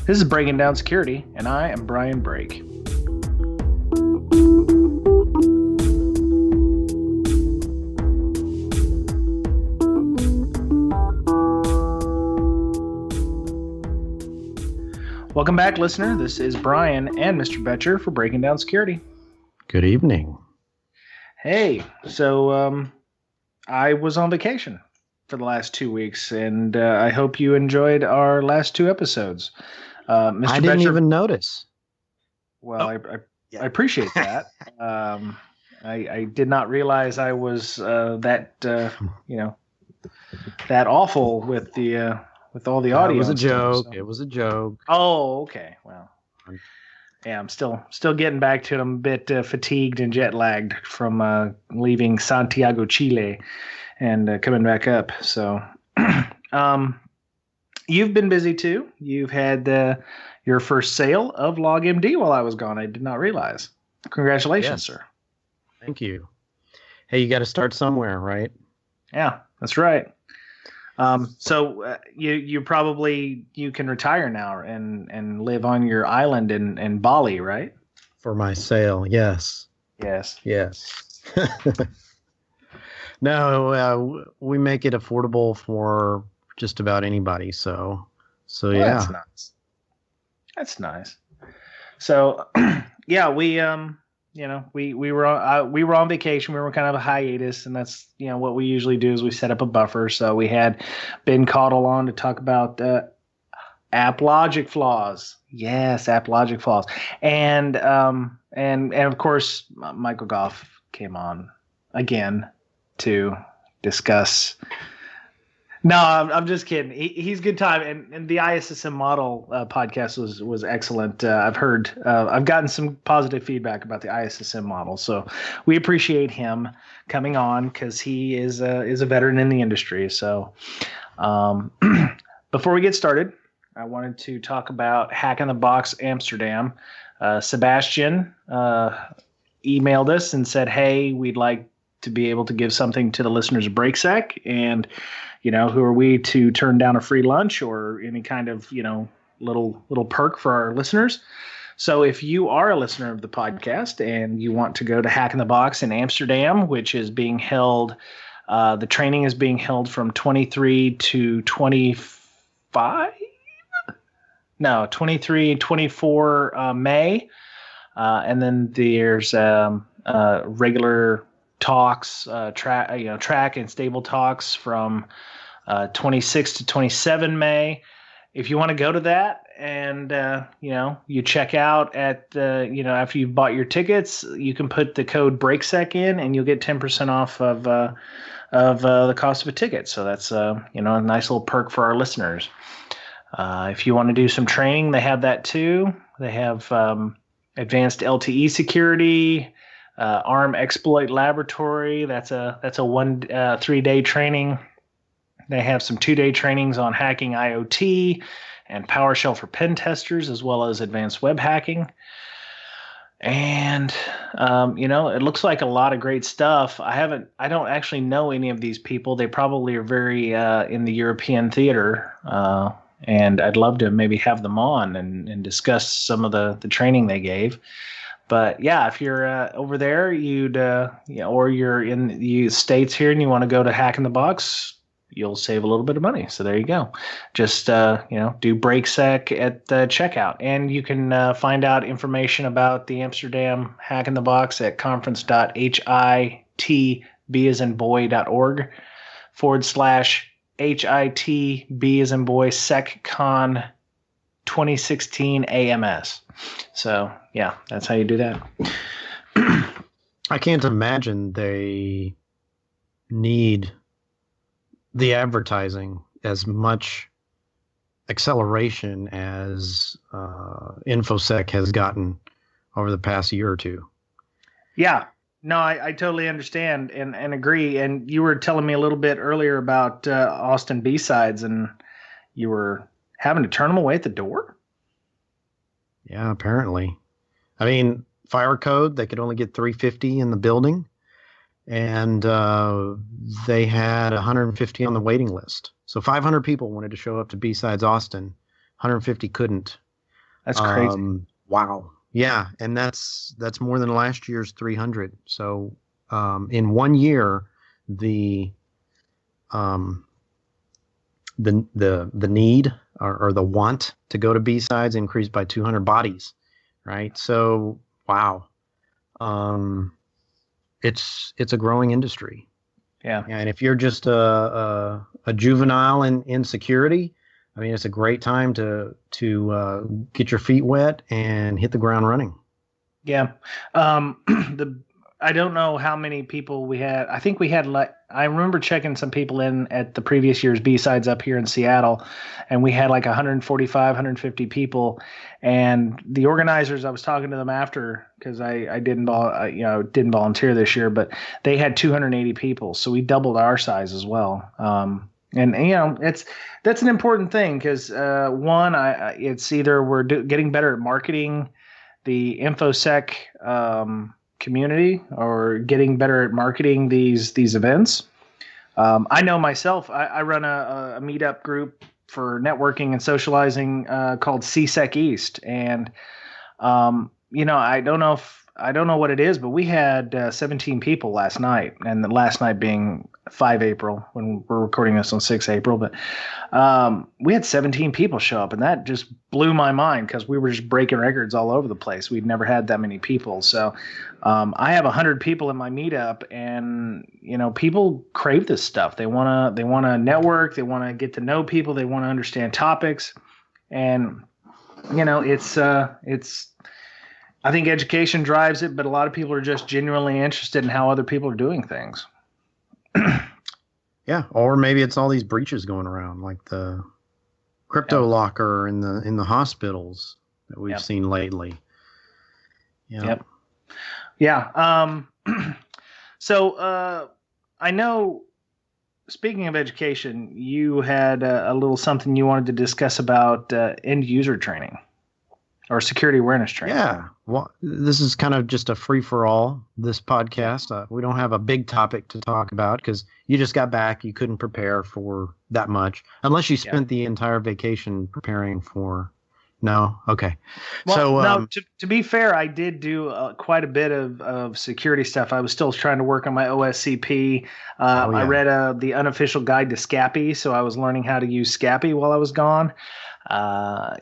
This is Breaking Down Security, and I am Brian Brake. Welcome back, listener. This is Brian and Mr. Boettcher for Breaking Down Security. Good evening. Hey, so I was on vacation for the last 2 weeks, and I hope you enjoyed our last two episodes. Mr. I didn't Boettcher, even notice. Well, I appreciate that. I did not realize I was that awful with the with all the audio. It was a and stuff, joke. so. It was a joke. Oh, okay. Well, yeah, I'm still getting back to it. I'm a bit fatigued and jet lagged from leaving Santiago, Chile, and coming back up. So, you've been busy too. You've had your first sale of LogMD while I was gone. I did not realize. Congratulations, sir. Thank you. Hey, you got to start somewhere, right? Yeah, that's right. So you probably can retire now and live on your island in Bali, right? For my sale, yes. Yes. No, we make it affordable for just about anybody. So well, yeah. That's nice. That's nice. So yeah, we were on vacation. We were kind of a hiatus, and that's what we usually do is we set up a buffer. So we had Ben Caudle on to talk about app logic flaws. Yes, app logic flaws, and of course Michael Goff came on again to discuss. No, I'm just kidding. He's good time, and the ISSM model podcast was excellent. I've gotten some positive feedback about the ISSM model, so we appreciate him coming on because he is a veteran in the industry. So, before we get started, I wanted to talk about Hack in the Box Amsterdam. Sebastian emailed us and said, "Hey, we'd like to be able to give something to the listeners of BreakSec, and who are we to turn down a free lunch or any kind of little perk for our listeners? So if you are a listener of the podcast and you want to go to Hack in the Box in Amsterdam, which is being held, the training is being held from 23 to 25. No, 23 and 24 May, and then there's regular talks, track and stable talks from 26 to 27 May. If you want to go to that and you check out at after you've bought your tickets, you can put the code BreakSec in and you'll get 10% off of the cost of a ticket. So that's a nice little perk for our listeners. If you want to do some training, they have that too. They have advanced LTE security, ARM exploit laboratory. That's a 3-day training. They have some 2-day trainings on hacking IoT and PowerShell for pen testers, as well as advanced web hacking. And it looks like a lot of great stuff. I don't actually know any of these people. They probably are very in the European theater. And I'd love to maybe have them on and discuss some of the training they gave. But yeah, if you're over there, or you're in the States here and you want to go to Hack in the Box, you'll save a little bit of money. So there you go. Just do BreakSec at the checkout, and you can find out information about the Amsterdam Hack in the Box at conference.hitbasInboy.org/HITB as in boy SecCon 2016 AMS. So yeah, that's how you do that. I can't imagine they need the advertising as much acceleration as Infosec has gotten over the past year or two. Yeah, no, I totally understand and agree. And you were telling me a little bit earlier about Austin B-Sides, and you were having to turn them away at the door? Yeah, apparently. I mean, fire code, they could only get 350 in the building, and they had 150 on the waiting list. So 500 people wanted to show up to B-Sides Austin. 150 couldn't. That's crazy. Wow. Yeah, and that's more than last year's 300. So in 1 year, the need or the want to go to B-sides increased by 200 bodies, right? So wow, it's a growing industry. Yeah. And if you're just a juvenile in security, I mean, it's a great time to get your feet wet and hit the ground running. Yeah. I don't know how many people we had. I think we had I remember checking some people in at the previous year's B-sides up here in Seattle, and we had like 145, 150 people. And the organizers, I was talking to them after because I didn't didn't volunteer this year, but they had 280 people, so we doubled our size as well. And that's an important thing because one, it's either we're getting better at marketing the Infosec community or getting better at marketing these events. I know myself, I run a meetup group for networking and socializing called CSEC East. And, I don't know what it is, but we had 17 people last night, and the last night being 5 April when we're recording this on 6 April. But we had 17 people show up, and that just blew my mind because we were just breaking records all over the place. We'd never had that many people. So I have 100 people in my meetup, and people crave this stuff. They want to network. They want to get to know people. They want to understand topics, and it's. I think education drives it, but a lot of people are just genuinely interested in how other people are doing things. Yeah, or maybe it's all these breaches going around, like the crypto locker in the hospitals that we've seen lately. Yep. Yeah. So I know. Speaking of education, you had a little something you wanted to discuss about end user training. Or security awareness training. Yeah. Well, this is kind of just a free-for-all, this podcast. We don't have a big topic to talk about because you just got back. You couldn't prepare for that much unless you spent the entire vacation preparing for. No? Okay. Well, to be fair, I did do quite a bit of security stuff. I was still trying to work on my OSCP. I read the unofficial guide to SCAPI, so I was learning how to use SCAPI while I was gone. I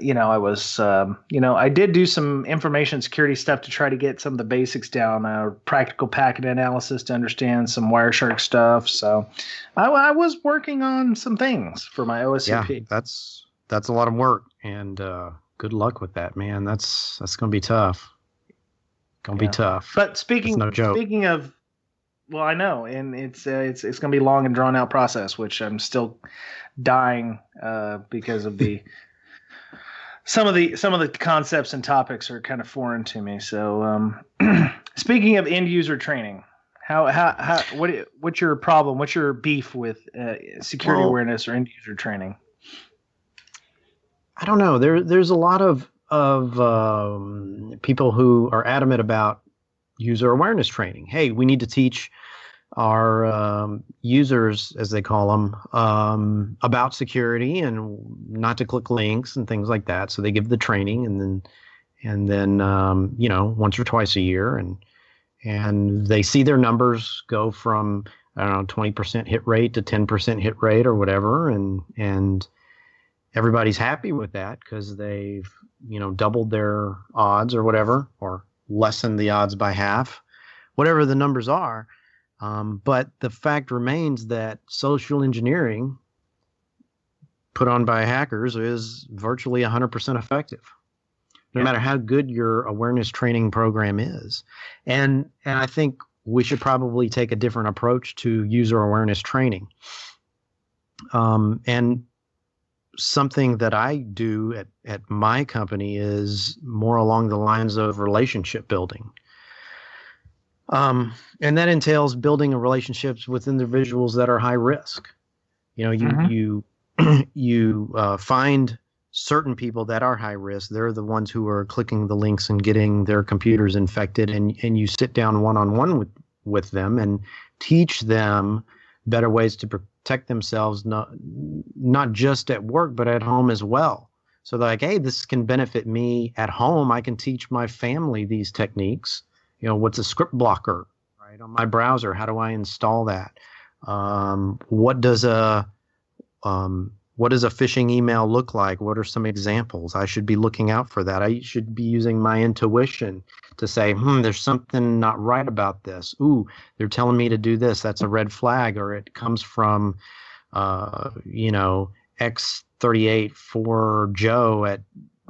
did do some information security stuff to try to get some of the basics down, practical packet analysis to understand some Wireshark stuff. So I was working on some things for my OSCP. Yeah, that's a lot of work, and good luck with that, man. That's going to be tough. Going to be tough. But speaking of, well, I know, and it's going to be a long and drawn out process, which I'm still dying because of the some of the concepts and topics are kind of foreign to me. So, speaking of end user training, what's your problem? What's your beef with security awareness or end user training? I don't know. There's a lot of people who are adamant about user awareness training. Hey, we need to teach our users, as they call them, about security and not to click links and things like that. So they give the training, and then once or twice a year, and they see their numbers go from 20% hit rate to 10% hit rate or whatever, and everybody's happy with that because they've doubled their odds or whatever, or lessened the odds by half, whatever the numbers are. But the fact remains that social engineering put on by hackers is virtually 100% effective, no matter how good your awareness training program is. And I think we should probably take a different approach to user awareness training. And something that I do at my company is more along the lines of relationship building. And that entails building relationships with individuals that are high risk. You find certain people that are high risk. They're the ones who are clicking the links and getting their computers infected, and you sit down one-on-one with them and teach them better ways to protect themselves, not just at work, but at home as well. So they're like, hey, this can benefit me at home. I can teach my family these techniques. What's a script blocker, right, on my browser? How do I install that? What does a phishing email look like? What are some examples? I should be looking out for that. I should be using my intuition to say, there's something not right about this. Ooh, they're telling me to do this. That's a red flag, or it comes from, X38 for Joe at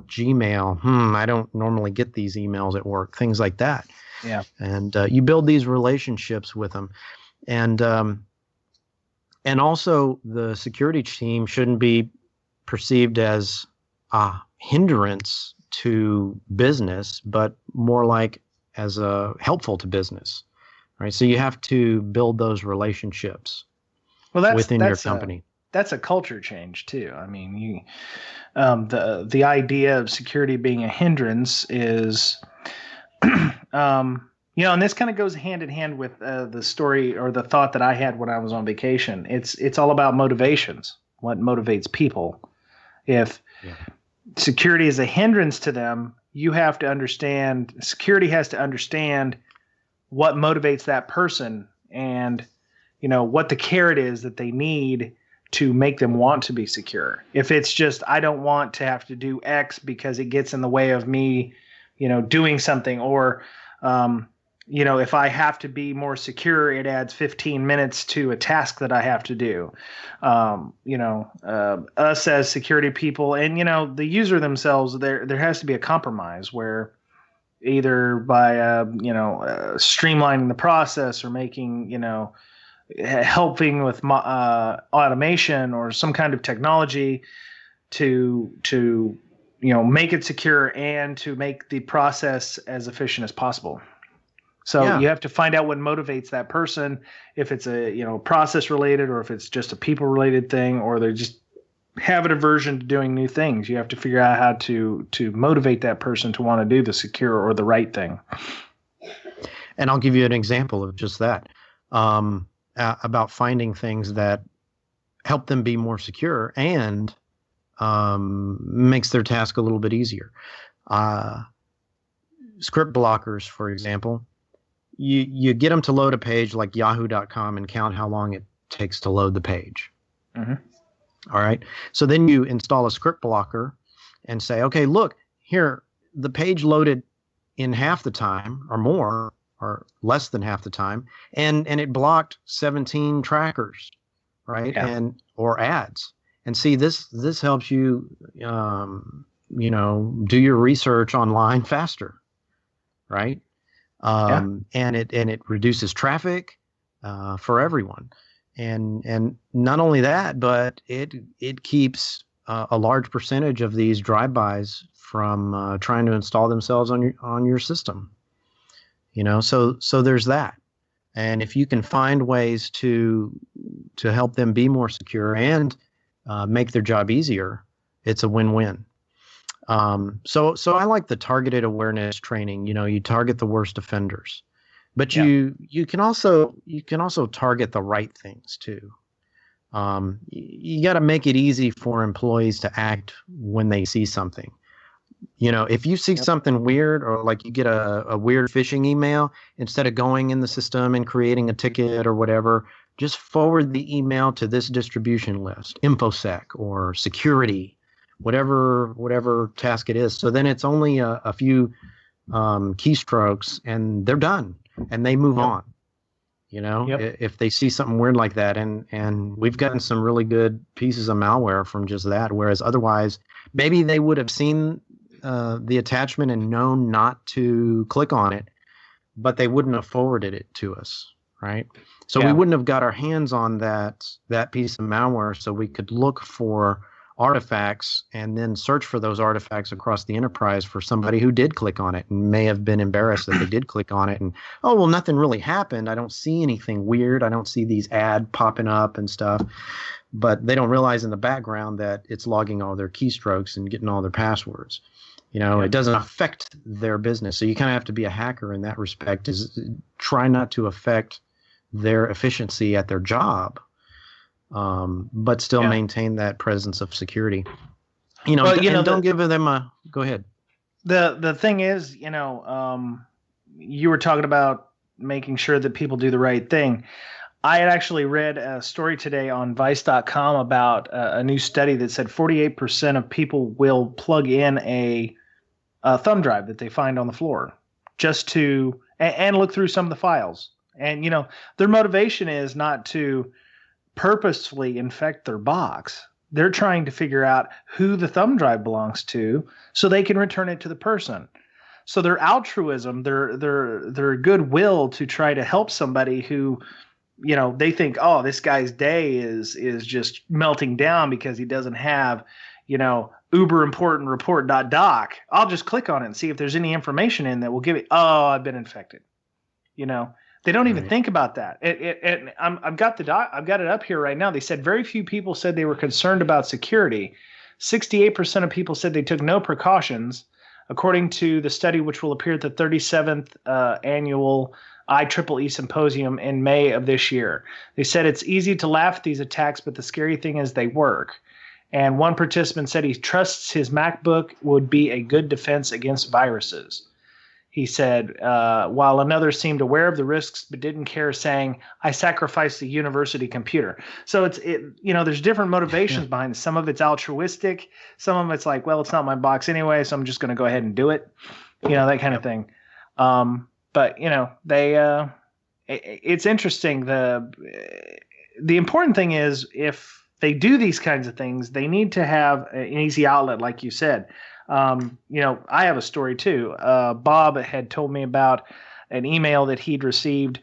Gmail. I don't normally get these emails at work, things like that. Yeah. And you build these relationships with them. And also the security team shouldn't be perceived as a hindrance to business, but more like as a helpful to business, right? So you have to build those relationships within your company. That's a culture change too. I mean, the idea of security being a hindrance is, and this kind of goes hand in hand with the story or the thought that I had when I was on vacation. It's all about motivations. What motivates people? If security is a hindrance to them, you have to understand. Security has to understand what motivates that person, and what the carrot is that they need to make them want to be secure. If it's just, I don't want to have to do X because it gets in the way of me, doing something, or, if I have to be more secure, it adds 15 minutes to a task that I have to do. Us as security people and, the user themselves, there has to be a compromise where either by, streamlining the process or making, helping with automation or some kind of technology to make it secure and to make the process as efficient as possible. So you have to find out what motivates that person, if it's a process related or if it's just a people related thing, or they just have an aversion to doing new things. You have to figure out how to motivate that person to want to do the secure or the right thing. And I'll give you an example of just that. About finding things that help them be more secure and makes their task a little bit easier. Script blockers, for example, you get them to load a page like yahoo.com and count how long it takes to load the page. Mm-hmm. All right. So then you install a script blocker and say, okay, look, here, the page loaded in half the time or more, or less than half the time, and it blocked 17 trackers, right? Yeah. Or ads. And see, this helps you, do your research online faster, right? And it reduces traffic for everyone, and not only that, but it keeps a large percentage of these drive-bys from trying to install themselves on your system. So there's that. And if you can find ways to help them be more secure and make their job easier, it's a win-win. So I like the targeted awareness training. You target the worst offenders, but you can also target the right things too. You got to make it easy for employees to act when they see something. If you see something weird, or like you get a weird phishing email, instead of going in the system and creating a ticket or whatever, just forward the email to this distribution list, Infosec or security, whatever task it is. So then it's only a few keystrokes and they're done and they move on. If they see something weird like that, and we've gotten some really good pieces of malware from just that, whereas otherwise maybe they would have seen the attachment and known not to click on it, but they wouldn't have forwarded it to us, right? So we wouldn't have got our hands on that piece of malware, so we could look for artifacts and then search for those artifacts across the enterprise for somebody who did click on it and may have been embarrassed that they did click on it, and nothing really happened. I don't see anything weird. I don't see these ads popping up and stuff. But they don't realize in the background that it's logging all their keystrokes and getting all their passwords. It doesn't affect their business. So you kind of have to be a hacker in that respect, is try not to affect their efficiency at their job, but still maintain that presence of security. Well, and don't give them a, go ahead. The thing is, you were talking about making sure that people do the right thing. I had actually read a story today on Vice.com about a new study that said 48% of people will plug in a thumb drive that they find on the floor just to and look through some of the files. And their motivation is not to purposefully infect their box. They're trying to figure out who the thumb drive belongs to so they can return it to the person. So their altruism, their goodwill to try to help somebody who, they think, oh, this guy's day is just melting down because he doesn't have, uber important report.doc. I'll just click on it and see if there's any information in that will give it, oh, I've been infected. They don't even think about that. I've got it up here right now. They said very few people said they were concerned about security. 68% of people said they took no precautions, according to the study, which will appear at the 37th annual IEEE symposium in May of this year. They said it's easy to laugh at these attacks, but the scary thing is they work. And one participant said he trusts his MacBook would be a good defense against viruses. He said, while another seemed aware of the risks but didn't care, saying, I sacrificed the university computer. So there's different motivations behind it. Some of it's altruistic. Some of it's like, well, it's not my box anyway, so I'm just going to go ahead and do it. That kind of thing. But it's interesting. The important thing is if they do these kinds of things, they need to have an easy outlet, like you said. I have a story too. Bob had told me about an email that he'd received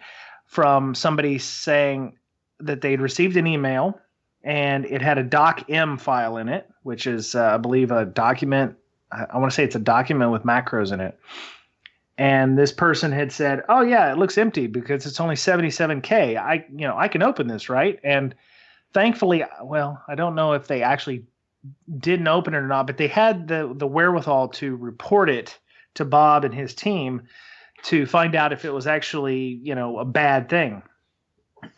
from somebody saying that they'd received an email and it had a docm file in it, which is, I believe, a document. I want to say it's a document with macros in it. And this person had said, oh yeah, it looks empty because it's only 77K. I can open this, right? And thankfully, well, I don't know if they actually didn't open it or not, but they had the wherewithal to report it to Bob and his team to find out if it was actually, a bad thing.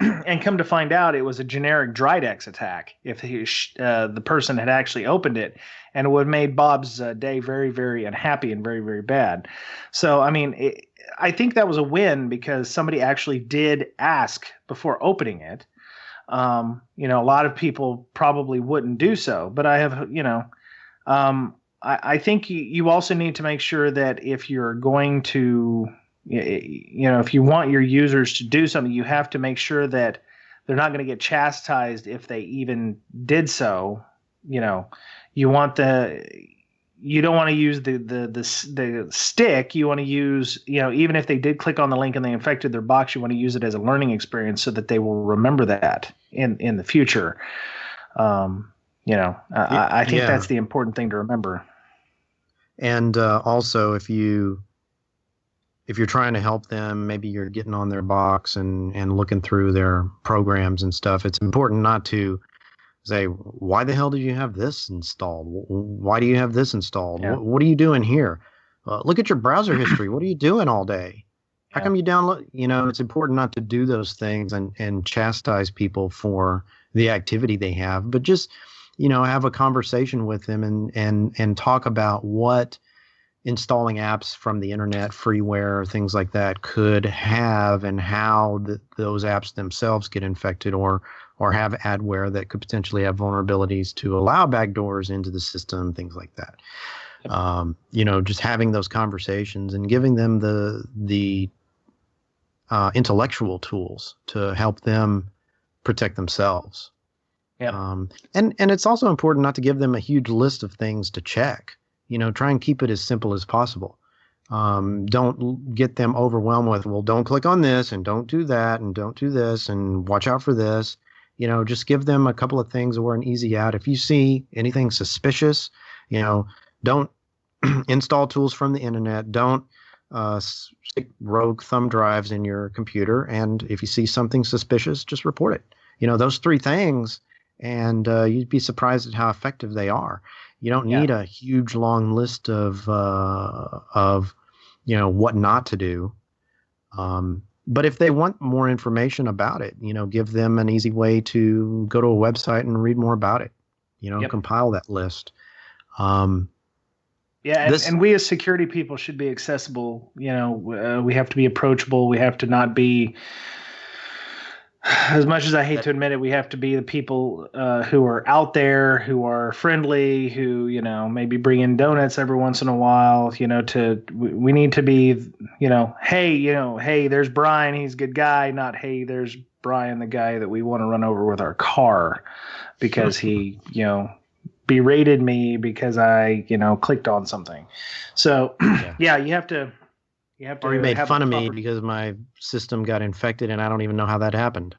And come to find out, it was a generic Dridex attack if the person had actually opened it, and it would have made Bob's day very, very unhappy and very, very bad. So, I think that was a win because somebody actually did ask before opening it. A lot of people probably wouldn't do so, but I have, I think you also need to make sure that if you're going to, if you want your users to do something, you have to make sure that they're not going to get chastised if they even did so. You don't want to use the stick. You want to use, even if they did click on the link and they infected their box, you want to use it as a learning experience so that they will remember that in the future. I think that's the important thing to remember. And also, if you're trying to help them, maybe you're getting on their box and looking through their programs and stuff, it's important not to say, why the hell did you have this installed? Why do you have this installed? Yeah. What are you doing here? Look at your browser history. What are you doing all day? How come you download? It's important not to do those things and chastise people for the activity they have, but just, have a conversation with them and talk about what installing apps from the internet, freeware, things like that could have, and how those apps themselves get infected or have adware that could potentially have vulnerabilities to allow backdoors into the system, things like that. Just having those conversations and giving them the intellectual tools to help them protect themselves. Yeah. And it's also important not to give them a huge list of things to check. Try and keep it as simple as possible. Don't get them overwhelmed with, well, don't click on this and don't do that and don't do this and watch out for this. Just give them a couple of things or an easy out. If you see anything suspicious, don't install tools from the internet. Don't stick rogue thumb drives in your computer. And if you see something suspicious, just report it. Those three things, and you'd be surprised at how effective they are. You don't need a huge long list of what not to do. But if they want more information about it, give them an easy way to go to a website and read more about it, compile that list. Yeah, and we as security people should be accessible. We have to be approachable. We have to not be, as much as I hate to admit it, we have to be the people who are out there, who are friendly, who maybe bring in donuts every once in a while. We need to be, hey, there's Brian, he's a good guy. Not, hey, there's Brian, the guy that we want to run over with our car because he, berated me because I, clicked on something. So yeah, you have to. Or he made fun of me because my system got infected and I don't even know how that happened.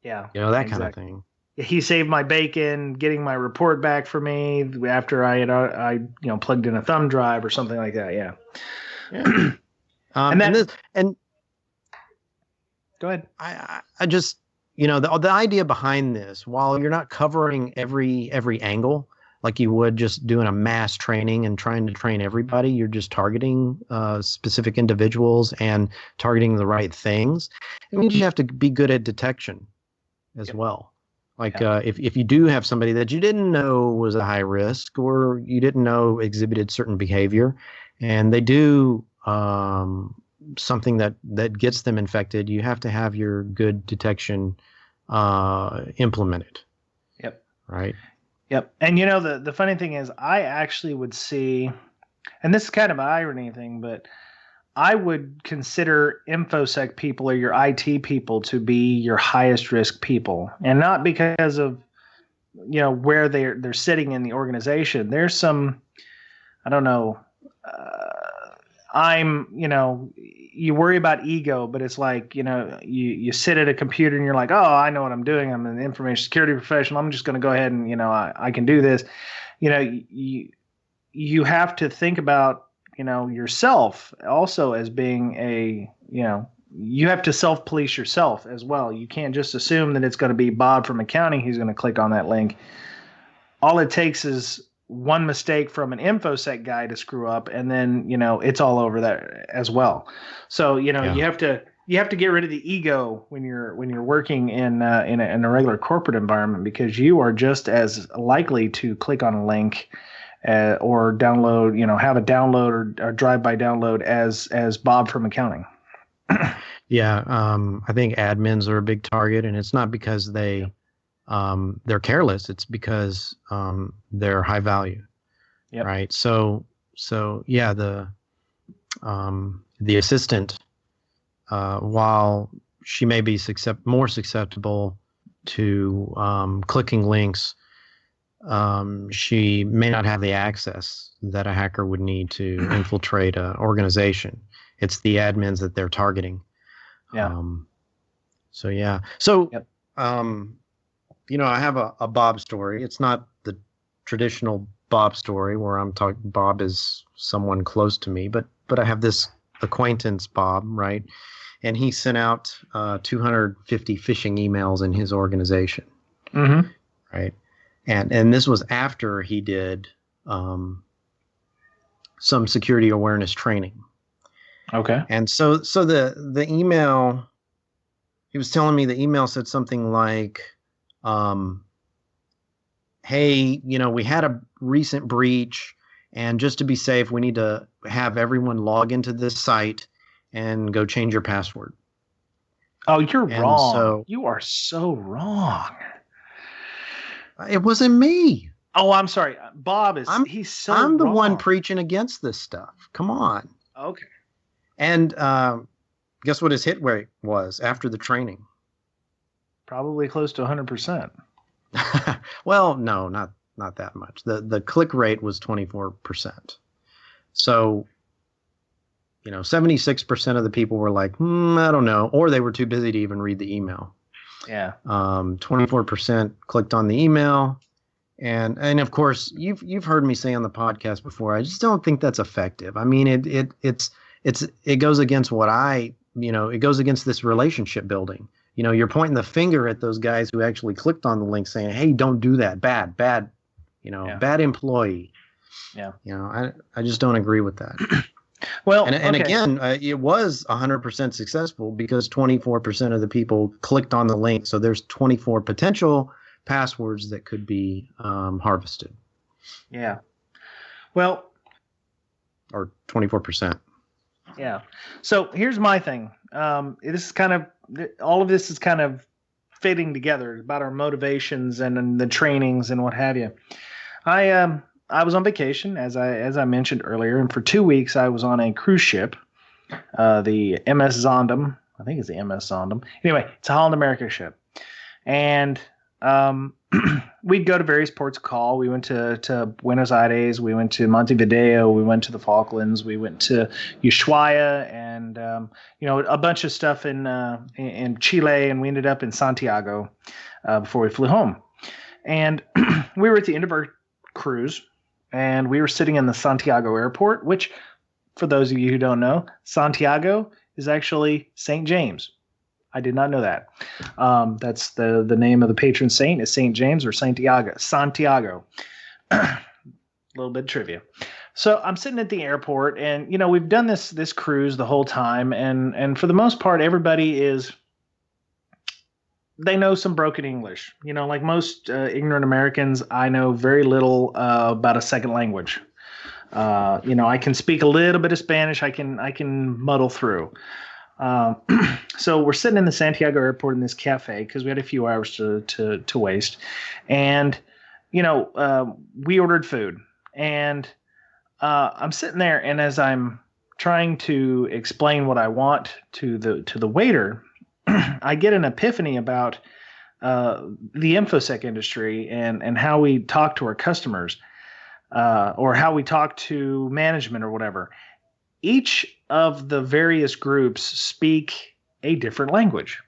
Yeah, that kind of thing. He saved my bacon, getting my report back for me after I had plugged in a thumb drive or something like that. Yeah. And go ahead. I just the idea behind this, while you're not covering every angle like you would just doing a mass training and trying to train everybody, you're just targeting specific individuals and targeting the right things. It means you have to be good at detection as well. Like if you do have somebody that you didn't know was a high risk or you didn't know exhibited certain behavior and they do something that gets them infected, you have to have your good detection implemented. Yep. Right. Yep. And the funny thing is I actually would see, and this is kind of an irony thing, but I would consider InfoSec people or your IT people to be your highest risk people, and not because of where they're sitting in the organization. There's some, I don't know, you worry about ego, but it's like, you sit at a computer and you're like, oh, I know what I'm doing. I'm an information security professional. I'm just going to go ahead and, I can do this. You have to think about, yourself also as being you have to self-police yourself as well. You can't just assume that it's going to be Bob from accounting who's going to click on that link. All it takes is one mistake from an InfoSec guy to screw up, and then it's all over there as well. So you have to get rid of the ego when you're working in a regular corporate environment, because you are just as likely to click on a link or download, have a download or drive-by download as Bob from accounting. Yeah, I think admins are a big target, and it's not because they're careless. It's because they're high value, right? So yeah, the assistant, while she may be more susceptible to clicking links, she may not have the access that a hacker would need to infiltrate an organization. It's the admins that they're targeting. Yeah. So yeah. So I have a Bob story. It's not the traditional Bob story where I'm talking Bob is someone close to me, but I have this acquaintance Bob, right? And he sent out 250 phishing emails in his organization, right? And this was after he did some security awareness training. Okay. And so the email, he was telling me the email said something like, hey, we had a recent breach, and just to be safe, we need to have everyone log into this site and go change your password. Oh, you're wrong. So, you are so wrong. It wasn't me. Oh, I'm sorry. Bob is. I'm the one preaching against this stuff. Come on. Okay. And guess what his hit rate was after the training? Probably close to 100%. Well, no, not that much. The click rate was 24%. So, 76% of the people were like, I don't know, or they were too busy to even read the email. Yeah. 24% clicked on the email, and of course you've heard me say on the podcast before, I just don't think that's effective. I mean, it goes against it goes against this relationship building. You're pointing the finger at those guys who actually clicked on the link saying, hey, don't do that. Bad, bad employee. Yeah. I just don't agree with that. Well, and again, it was 100% successful because 24% of the people clicked on the link. So there's 24 potential passwords that could be harvested. Yeah. Well, or 24%. yeah. So here's my thing. This is kind of all of this is kind of fitting together about our motivations and the trainings and what have you. I was on vacation as I mentioned earlier, and for 2 weeks I was on a cruise ship, the MS Zondam. I think it's the MS Zondam. Anyway, it's a Holland America ship, and we'd go to various ports of call. We went to Buenos Aires, we went to Montevideo, we went to the Falklands, we went to Ushuaia, and a bunch of stuff in Chile, and we ended up in Santiago before we flew home. And we were at the end of our cruise, and we were sitting in the Santiago airport, which, for those of you who don't know, Santiago is actually St. James. I did not know that. That's the name of the patron saint is St. James or Santiago. Santiago. A little bit of trivia. So I'm sitting at the airport, and we've done this cruise the whole time, and for the most part, everybody they know some broken English. Like most ignorant Americans, I know very little about a second language. I can speak a little bit of Spanish. I can muddle through. So we're sitting in the Santiago airport in this cafe because we had a few hours to waste, and we ordered food, and I'm sitting there, and as I'm trying to explain what I want to the waiter, I get an epiphany about the Infosec industry and how we talk to our customers, or how we talk to management or whatever. Each of the various groups speak a different language.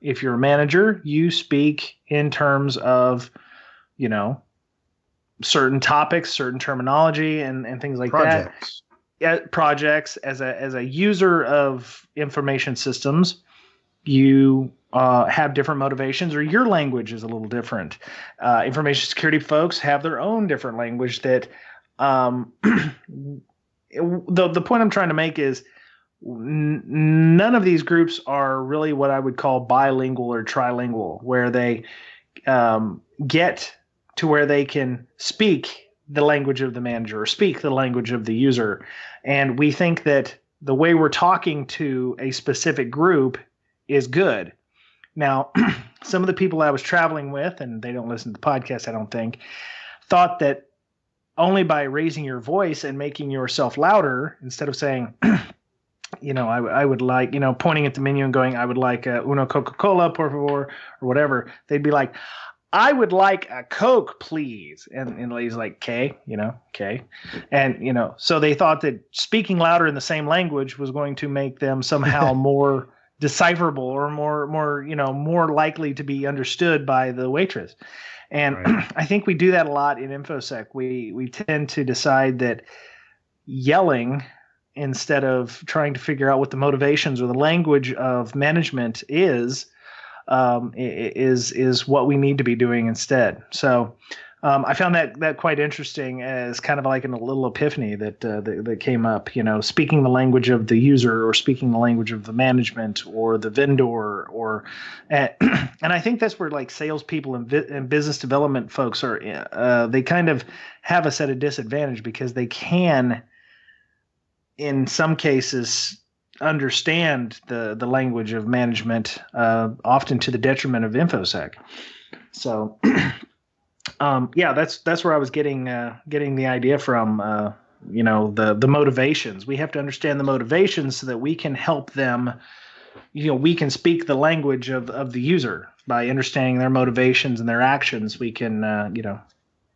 If you're a manager, you speak in terms of, certain topics, certain terminology, and things like Projects. that. Yeah, projects. As a user of information systems, you have different motivations, or your language is a little different. Information security folks have their own different language that. The point I'm trying to make is none of these groups are really what I would call bilingual or trilingual, where they get to where they can speak the language of the manager or speak the language of the user. And we think that the way we're talking to a specific group is good. Now, some of the people I was traveling with, and they don't listen to the podcast, I don't think, thought that only by raising your voice and making yourself louder, instead of saying, I would like, pointing at the menu and going, I would like uno Coca-Cola, por favor, or whatever. They'd be like, I would like a Coke, please. And he's like, okay. And, so they thought that speaking louder in the same language was going to make them somehow more decipherable or more likely to be understood by the waitress. And right. I think we do that a lot in InfoSec. We tend to decide that yelling, instead of trying to figure out what the motivations or the language of management is what we need to be doing instead. So I found that quite interesting as kind of like a little epiphany that came up. Speaking the language of the user, or speaking the language of the management or the vendor, or and I think that's where like salespeople and business development folks are. They kind of have us at a disadvantage because they can, in some cases, understand the language of management, often to the detriment of InfoSec. So. That's where I was getting the idea from. The motivations. We have to understand the motivations so that we can help them. We can speak the language of the user by understanding their motivations and their actions. We can,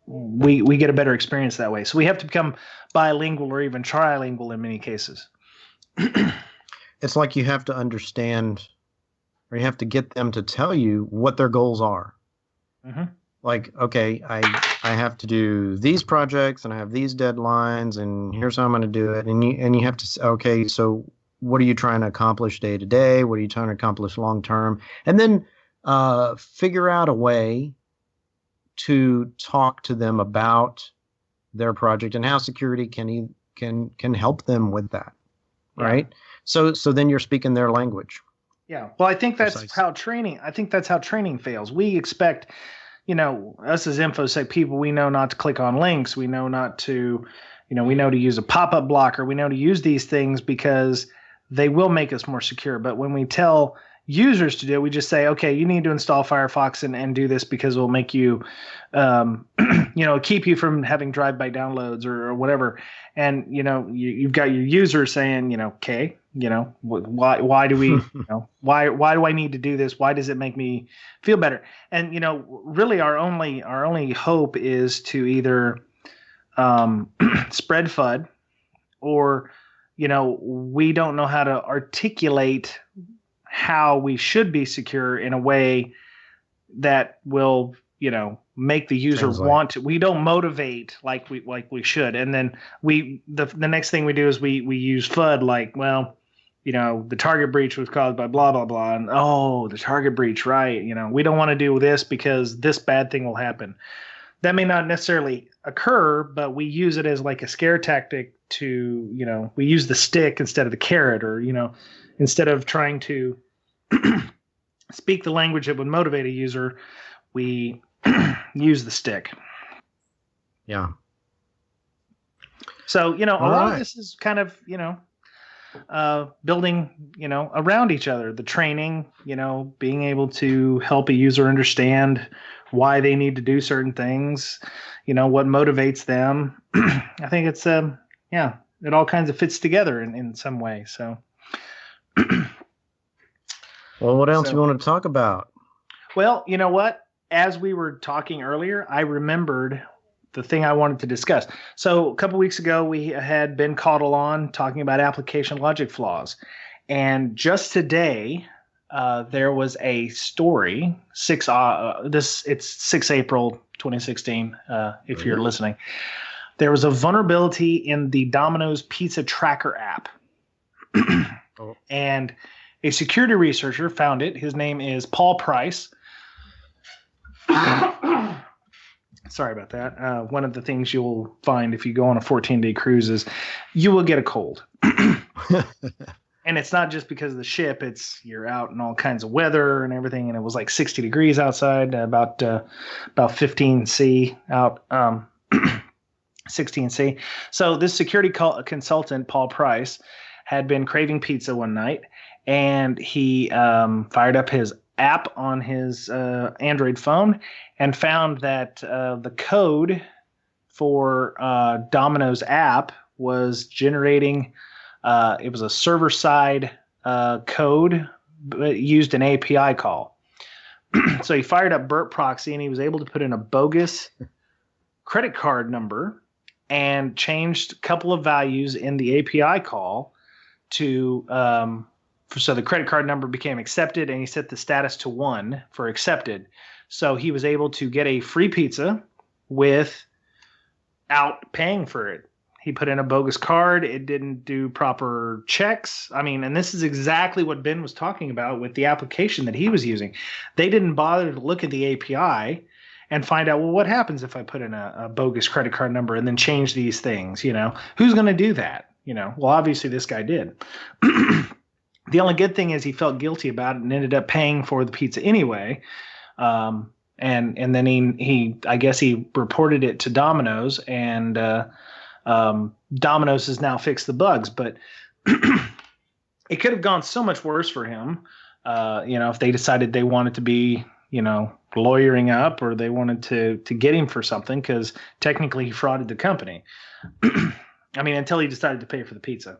we get a better experience that way. So we have to become bilingual or even trilingual in many cases. It's like you have to understand, or you have to get them to tell you what their goals are. Mm-hmm. Like, okay, I have to do these projects and I have these deadlines and here's how I'm going to do it. And you have to say, okay, so what are you trying to accomplish day to day? What are you trying to accomplish long term? And then figure out a way to talk to them about their project and how security can help them with that. Right. Yeah. So then you're speaking their language. Yeah. Well, I think that's how training fails. We expect, us as InfoSec people, we know not to click on links. We know not to, we know to use a pop-up blocker. We know to use these things because they will make us more secure. But when we tell users to do it, we just say, okay, you need to install Firefox and do this because it will make you, keep you from having drive-by downloads or whatever. And, you've got your user saying, okay, why do we, why do I need to do this? Why does it make me feel better? And, really our only hope is to either spread FUD, or, we don't know how to articulate how we should be secure in a way that will, make the user want to. We don't motivate like we should. And then the next thing we do is we use FUD like, well, the target breach was caused by blah, blah, blah. And the target breach, right. We don't want to do this because this bad thing will happen. That may not necessarily occur, but we use it as like a scare tactic to, we use the stick instead of the carrot, or, instead of trying to speak the language that would motivate a user, we use the stick. Yeah. So, a lot of this is kind of, building, around each other, the training, being able to help a user understand why they need to do certain things, what motivates them. I think it's, it all kinds of fits together in some way. So, well, what else you want to talk about? Well, you know what? As we were talking earlier, I remembered the thing I wanted to discuss. So a couple weeks ago, we had been called on talking about application logic flaws. And just today, there was a story, it's 6 April 2016, if you're listening. There was a vulnerability in the Domino's Pizza Tracker app. And a security researcher found it. His name is Paul Price. Sorry about that. One of the things you'll find if you go on a 14-day cruise is you will get a cold. And it's not just because of the ship. It's you're out in all kinds of weather and everything. And it was like 60 degrees outside, about 15 C out, 16 C. So this security consultant, Paul Price, had been craving pizza one night, and he fired up his app on his Android phone and found that the code for Domino's app was generating. It was a server-side code, but used an API call. So he fired up Burp Proxy, and he was able to put in a bogus credit card number and changed a couple of values in the API call to so the credit card number became accepted, and he set the status to 1 for accepted. So he was able to get a free pizza without paying for it. He put in a bogus card. It didn't do proper checks. I mean, and this is exactly what Ben was talking about with the application that he was using. They didn't bother to look at the API and find out, well, what happens if I put in a bogus credit card number and then change these things? Who's going to do that? Well, obviously this guy did. The only good thing is he felt guilty about it and ended up paying for the pizza anyway. And then he I guess he reported it to Domino's, and Domino's has now fixed the bugs, but it could have gone so much worse for him. If they decided they wanted to be, lawyering up, or they wanted to get him for something, because technically he frauded the company. I mean, until he decided to pay for the pizza.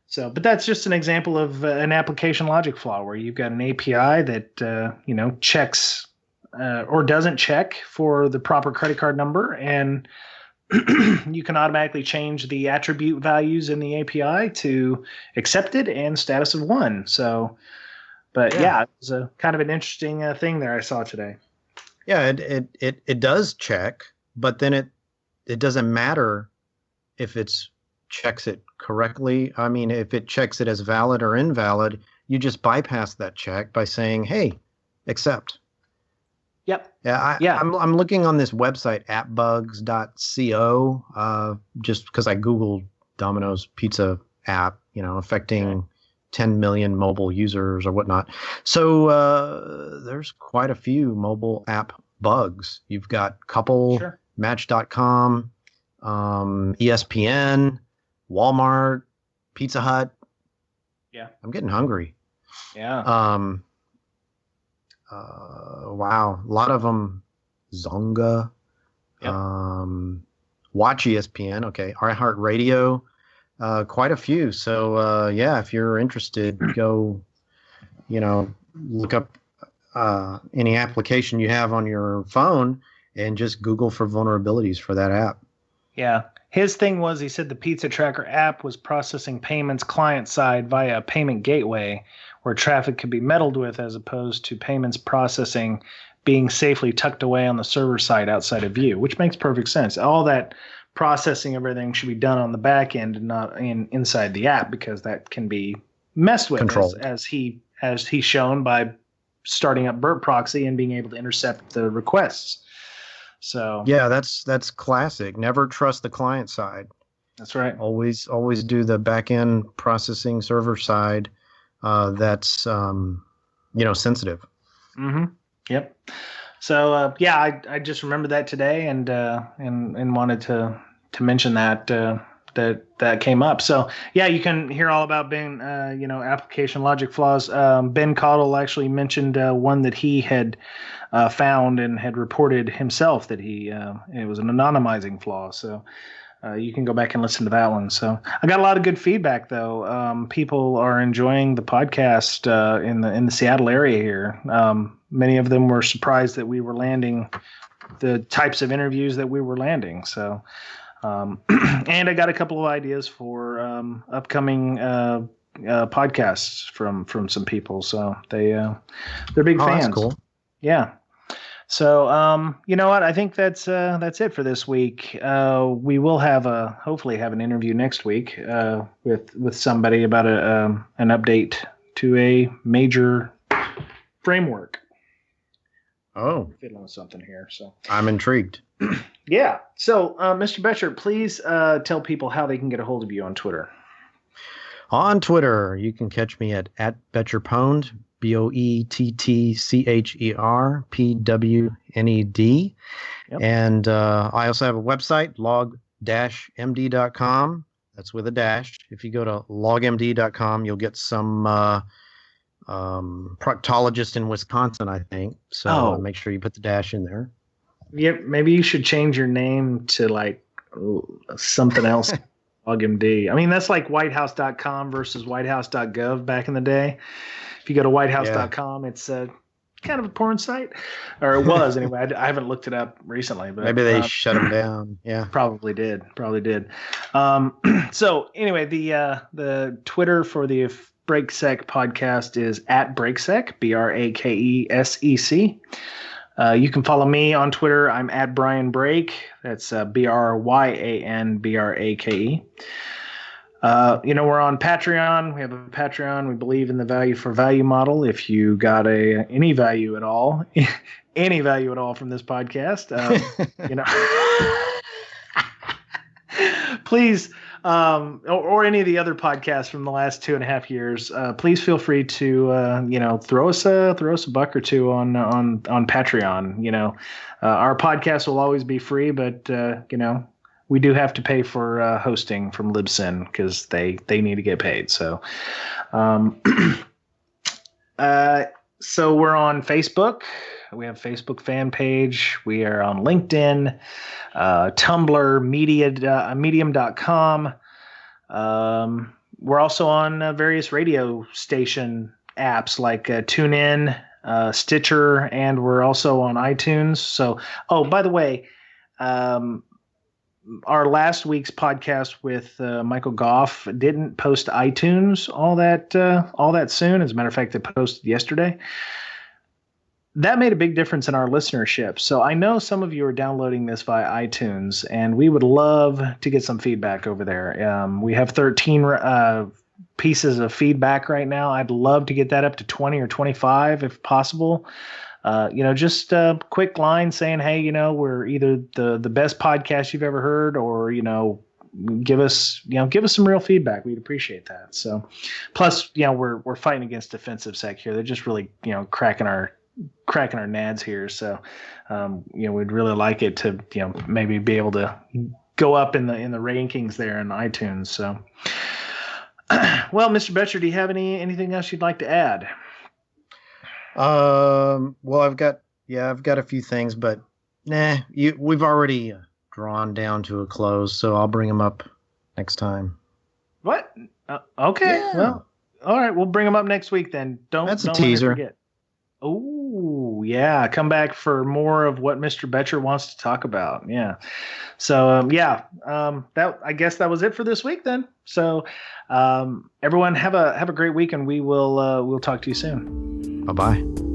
So, but that's just an example of an application logic flaw where you've got an API that, checks or doesn't check for the proper credit card number, and you can automatically change the attribute values in the API to accepted and status of 1. So, but yeah, it was a kind of an interesting thing there I saw today. Yeah, it does check, but then it doesn't matter if it's checks it correctly. I mean, if it checks it as valid or invalid, you just bypass that check by saying, "Hey, accept." Yep. Yeah. I'm looking on this website, appbugs.co, just because I Googled Domino's Pizza app, affecting 10 million mobile users or whatnot. So there's quite a few mobile app bugs. You've got couple, Match.com, ESPN, Walmart, Pizza Hut. Yeah. I'm getting hungry. Yeah. Wow. A lot of them. Zonga. Yep. Watch ESPN. Okay. iHeartRadio. Quite a few. So, yeah, if you're interested, go, look up any application you have on your phone and just Google for vulnerabilities for that app. Yeah. His thing was, he said the Pizza Tracker app was processing payments client side via a payment gateway where traffic could be meddled with, as opposed to payments processing being safely tucked away on the server side outside of view, which makes perfect sense. All that processing, everything should be done on the back end and not inside the app, because that can be messed with, as he's shown by starting up Burp Proxy and being able to intercept the requests. So yeah, that's classic. Never trust the client side. That's right. Always do the back end processing server side. That's sensitive. Mm-hmm. Yep. So yeah, I just remembered that today and wanted to mention that that came up. So yeah, you can hear all about Ben, application logic flaws. Ben Cottle actually mentioned one that he had found and had reported himself that it was an anonymizing flaw. So you can go back and listen to that one. So I got a lot of good feedback though. People are enjoying the podcast in the Seattle area here. Many of them were surprised that we were landing the types of interviews that we were landing. So, and I got a couple of ideas for upcoming podcasts from some people. So they're big fans. That's cool. Yeah. So, you know what? I think that's it for this week. We will hopefully have an interview next week with somebody about an update to a major framework. Oh, Fiddling with something here. So I'm intrigued. Yeah. So, Mr. Boettcher, please tell people how they can get a hold of you on Twitter. On Twitter, you can catch me at BoetcherPwned, BoetterPwned. Yep. And I also have a website, log-md.com. That's with a dash. If you go to logmd.com, you'll get some proctologist in Wisconsin, I think. So make sure you put the dash in there. Yeah, maybe you should change your name to like something else. LogMD. I mean, that's like whitehouse.com versus whitehouse.gov back in the day. If you go to whitehouse.com, it's kind of a porn site, or it was anyway. I haven't looked it up recently, but maybe they shut them down. Yeah, probably did. So anyway, the Twitter for the BrakeSec podcast is @BrakeSec, BRAKESEC. You can follow me on Twitter. I'm @BrianBrake. That's BRYANBRAKE. We're on Patreon. We have a Patreon. We believe in the value for value model. If you got any value at all, any value at all from this podcast, please, or any of the other podcasts from the last 2.5 years, please feel free to, throw us a buck or two on Patreon. Our podcast will always be free, but, we do have to pay for hosting from Libsyn because they need to get paid. So, so we're on Facebook. We have a Facebook fan page. We are on LinkedIn, Tumblr, Medium.com. We're also on various radio station apps like TuneIn, Stitcher, and we're also on iTunes. So, by the way, our last week's podcast with Michael Goff didn't post to iTunes all that soon. As a matter of fact, it posted yesterday. That made a big difference in our listenership. So I know some of you are downloading this via iTunes, and we would love to get some feedback over there. We have 13 pieces of feedback right now. I'd love to get that up to 20 or 25 if possible. Just a quick line saying, hey, we're either the best podcast you've ever heard, or, give us some real feedback. We'd appreciate that. So plus, we're fighting against defensive sec here. They're just really, cracking our nads here. So, we'd really like it to, maybe be able to go up in the rankings there in iTunes. So, well, Mr. Boettcher, do you have anything else you'd like to add? Well, I've got a few things, but we've already drawn down to a close, so I'll bring them up next time. What? Okay. Yeah. Well, all right. We'll bring them up next week then. That's a teaser. Forget. Oh, yeah. Come back for more of what Mr. Boettcher wants to talk about. Yeah. So, that, I guess that was it for this week then. So, everyone have a great week, and we'll talk to you soon. Bye-bye.